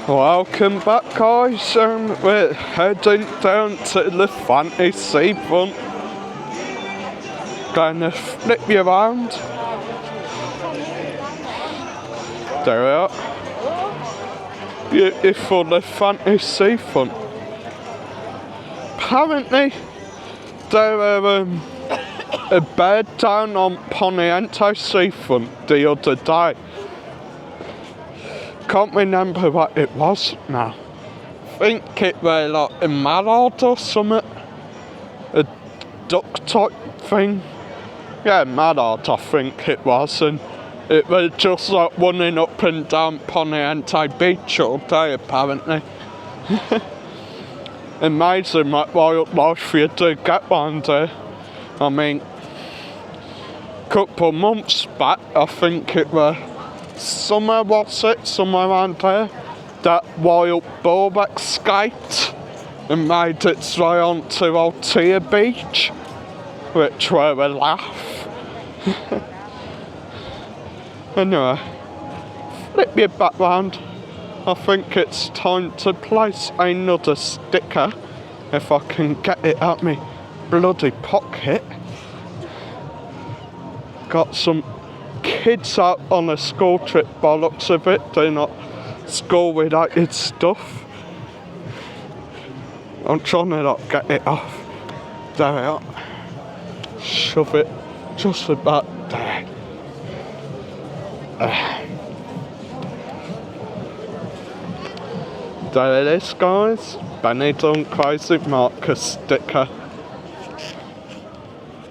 Welcome back, guys. We're heading down to the Levante Seafront. Gonna flip you around. There we are. Beautiful Levante Seafront. Apparently, there were a bed down on Poniente Seafront the other day. Can't remember what it was now. I think it was like a mallard or something. A duck type thing. Yeah, mallard I think it was, and it was just like running up and down Poniente Beach all day apparently. Amazing what wildlife you do get one day. I mean, a couple months back I think it was somewhere around there, that wild boar escaped and made its way onto Altea Beach, which were a laugh. Anyway, flip you back round. I think it's time to place another sticker, if I can get it out my bloody pocket. Got some kids out on a school trip by looks of it. They're not school related stuff. I'm trying to not get it off. There we are. Shove it just about there. There it is, guys. Benidorm Crazy Marcus sticker.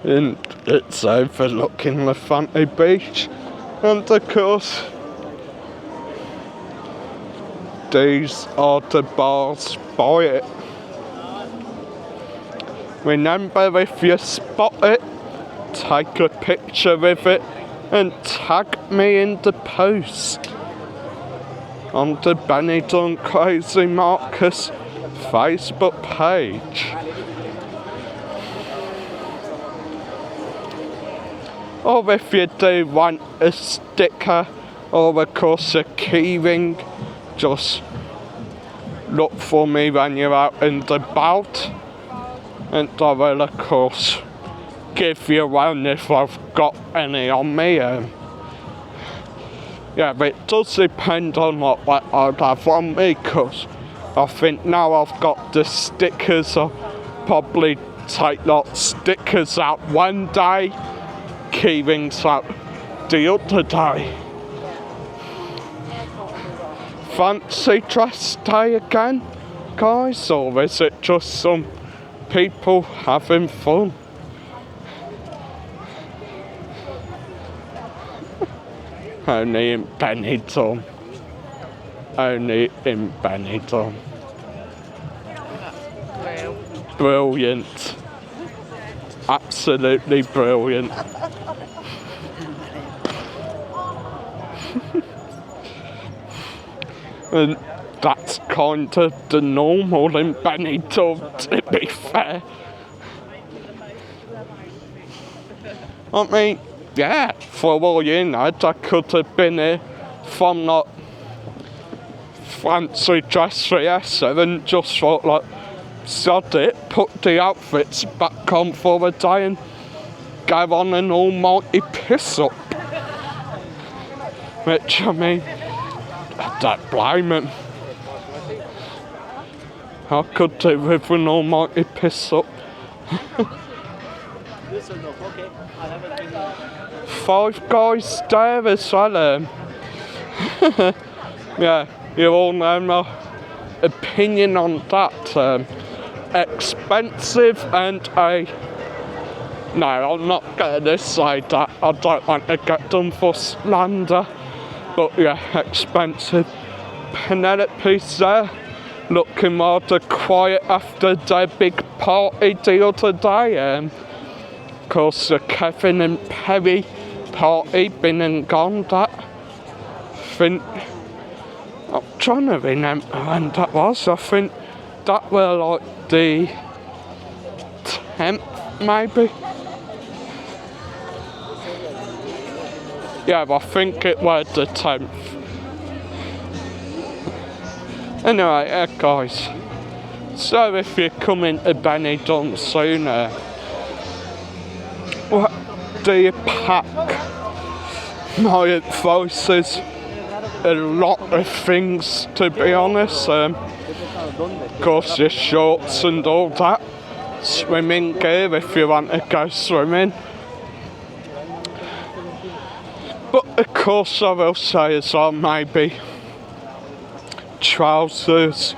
And it's overlooking Levante Beach, and of course these are the bars by it. Remember, if you spot it, take a picture with it and tag me in the post on the Benidorm Crazy Marcus Facebook page. Or if you do want a sticker or of course a keyring, just look for me when you're out and about, and I will of course give you one if I've got any on me. Yeah, but it does depend on what I'd have on me, because I think now I've got the stickers, I'll probably take like stickers out one day, keyrings out the other day. Fancy dress day again, guys, or is it just some people having fun? Only in Benidorm. Only in Benidorm. Brilliant. Absolutely brilliant. And that's kind of the normal in Benidorm, to be fair. I mean, yeah, for all you know, I could have been here from like fancy dress fiesta and just thought like, sod it, put the outfits back on for the day and go on an almighty piss up. Which, I mean, I don't blame him. I could do with an almighty piss up. Five Guys there as well. Yeah, you all know my opinion on that. Expensive and no, I'm not going to say that. I don't want to get done for slander. But yeah, expensive. Penelope's there, looking rather quiet after their big party the other day. Of course, the Kevin and Perry party, been and gone. That think I'm trying to remember when that was. I think that were like the 10th, maybe. Yeah, I think it was the 10th. Anyway, guys, so if you're coming to Benidorm soon, what do you pack? My advice is a lot of things, to be honest. Of course, your shorts and all that. Swimming gear if you want to go swimming. But of course, I will say as well, maybe trousers,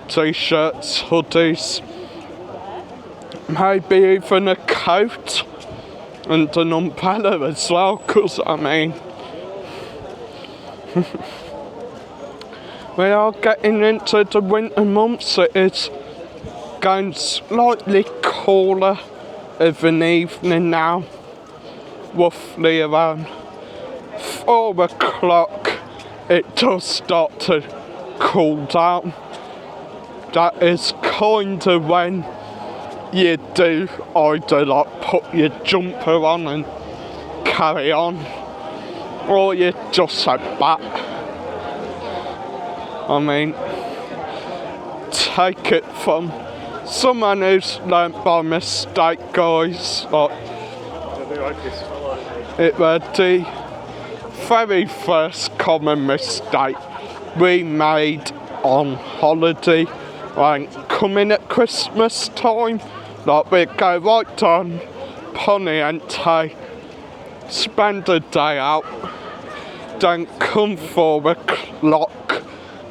t-shirts, hoodies, maybe even a coat and an umbrella as well, because I mean, we are getting into the winter months. It is going slightly cooler of an evening now, roughly around 4 o'clock. It does start to cool down. That is kind of when you do either like put your jumper on and carry on, or you just head back. I mean, take it from someone who's learnt by mistake, guys. Like, it was the very first common mistake we made on holiday, like coming at Christmas time. Like, we'd go right down Ponente, spend a day out, then come 4 o'clock,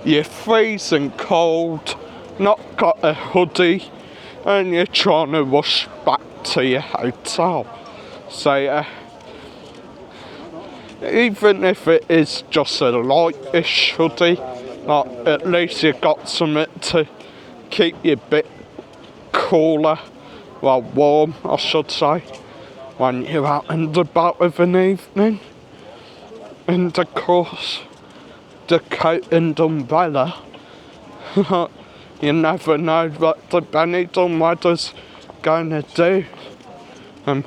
you're freezing cold, not got a hoodie, and you're trying to rush back to your hotel. So yeah, even if it is just a lightish hoodie, like, at least you got something to keep you a bit cooler, well, warm I should say, when you're out and about of an evening. And of course, the coat and umbrella. You never know what the Benidorm weather's gonna do. And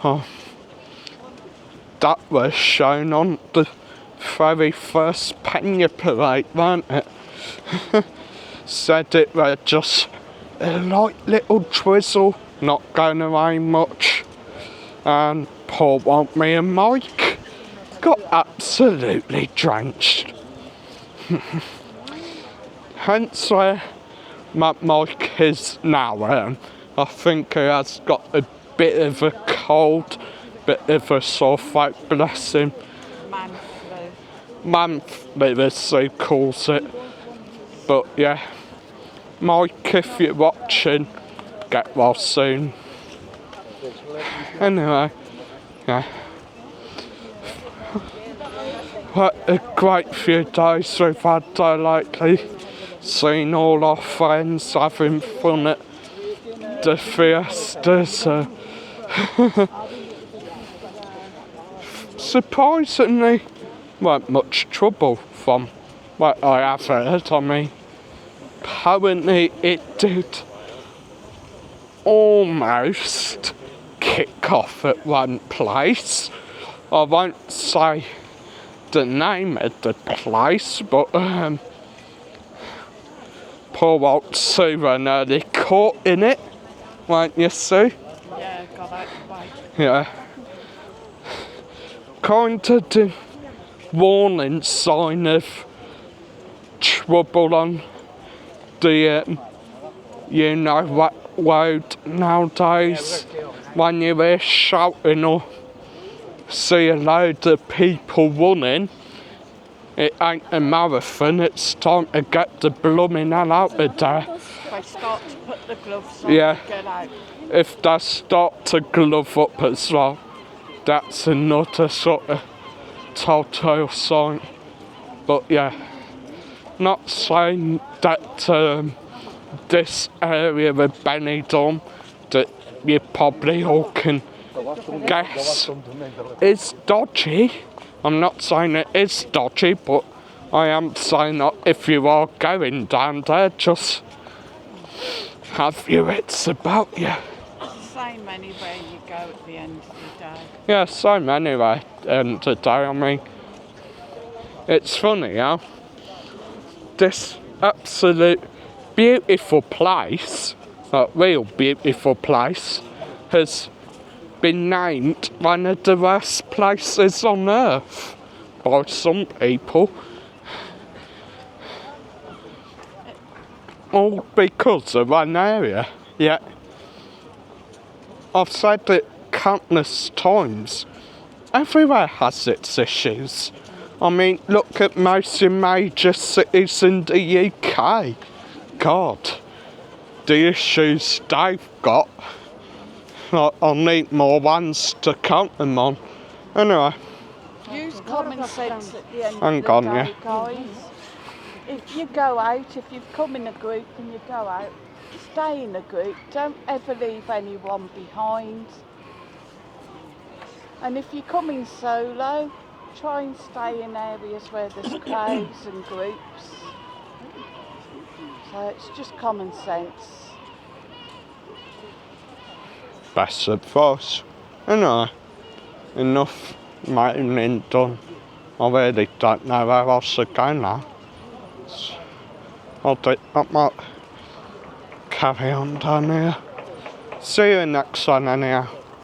that was shown on the very first Pena parade, wasn't it? Said it was just a light little drizzle, not going away much. And poor old me and Mike got absolutely drenched. Hence where Mike is now. I think he has got a bit of a cold, bit of a sore throat, bless him. Man flu, as he calls it. But yeah, Mike, if you're watching, get well soon. Anyway, yeah. What a great few days we've had though lately. Seeing all our friends having fun at the fiestas. Surprisingly, weren't much trouble from what I have heard. I mean, apparently it did almost kick off at one place. I won't say the name of the place, but poor old Sue were nearly caught in it, weren't you, Sue? Yeah, got out the way. Yeah. Kind of the warning sign of trouble on the you know what road nowadays. When you hear shouting or see a load of people running, it ain't a marathon, it's time to get the blooming hell out of there. They start to put the gloves on, Yeah. get out. If they start to glove up as well, that's another sort of telltale sign. But yeah, not saying that this area of Benidorm that you probably all can guess is dodgy. I'm not saying it is dodgy, but I am saying that if you are going down there, just have your wits about you. Same anywhere you go at the end of the day. Yeah, same anyway, end of the day. I mean, it's funny how this absolute beautiful place, a real beautiful place, has been named one of the worst places on earth by some people. All because of one area. Yeah. I've said it countless times. Everywhere has its issues. I mean, look at most major cities in the UK. God, the issues they've got. I'll need more ones to count them on. Anyway. Use common sense at the end Hang of the on, day, yeah. guys. If you go out, if you've come in a group and you go out, stay in a group. Don't ever leave anyone behind. And if you're coming solo, try and stay in areas where there's crowds and groups. So it's just common sense. Best advice. Anyway, enough moaning done. I really don't know where else to go now. I might carry on down here. See you next one anyhow.